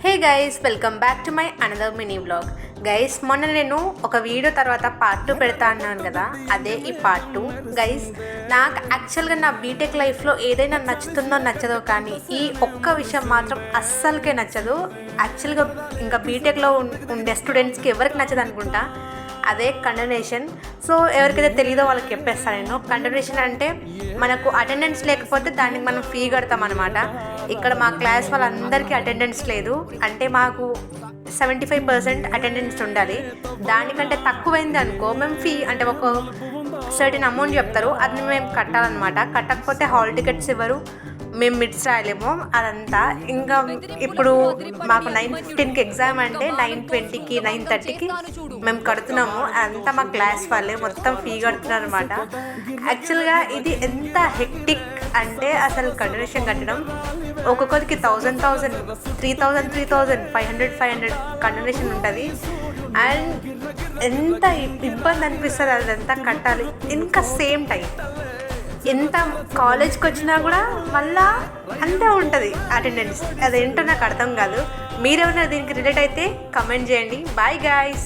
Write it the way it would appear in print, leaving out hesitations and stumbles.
Hey guys, welcome back to my another mini vlog. Guys, మొన్న నేను ఒక video తర్వాత పార్ట్ 2 పెడతా అన్నాను కదా, అదే ఈ పార్ట్ 2. గైస్, నాకు యాక్చువల్గా నా బీటెక్ లైఫ్లో ఏదైనా నచ్చుతుందో నచ్చదో కానీ ఈ ఒక్క విషయం మాత్రం అస్సలకే నచ్చదు. యాక్చువల్గా ఇంకా బీటెక్లో ఉండే స్టూడెంట్స్కి ఎవరికి నచ్చదు అనుకుంటా, అదే కండోనేషన్. సో ఎవరికైతే తెలియదో వాళ్ళకి చెప్పేస్తాను నేను. కండోనేషన్ అంటే మనకు అటెండెన్స్ లేకపోతే దానికి మనం ఫీ కడతాం అనమాట. ఇక్కడ మా క్లాస్ వాళ్ళందరికీ అటెండెన్స్ లేదు, అంటే మాకు 75% అటెండెన్స్ ఉండాలి. దానికంటే తక్కువైంది అనుకో మేము ఫీ అంటే ఒక సర్టెన్ అమౌంట్ చెప్తారు, అది మేము కట్టాలన్నమాట. కట్టకపోతే హాల్ టికెట్స్ ఇవ్వరు, మేము మిడ్స్ రాయలేము. అదంతా ఇంకా ఇప్పుడు మాకు 9:15కి ఎగ్జామ్ అంటే 9:20కి 9:30కి మేము కడుతున్నాము. అదంతా మా క్లాస్ వాళ్ళే మొత్తం ఫీ కడుతున్నారు అనమాట. యాక్చువల్గా ఇది ఎంత హెక్టిక్ అంటే అసలు కండోనేషన్ కట్టడం ఒక్కొక్కరికి 1000 3000 500 కండోనేషన్ ఉంటుంది. అండ్ ఎంత ఇబ్బంది అనిపిస్తుంది అదంతా కట్టాలి. ఇంకా సేమ్ టైం ఎంత కాలేజ్కి వచ్చినా కూడా మళ్ళా అంతే ఉంటుంది అటెండెన్స్. అదేంటో నాకు అర్థం కాదు. మీరేమైనా దీనికి రిలేట్ అయితే కమెంట్ చేయండి. Bye guys.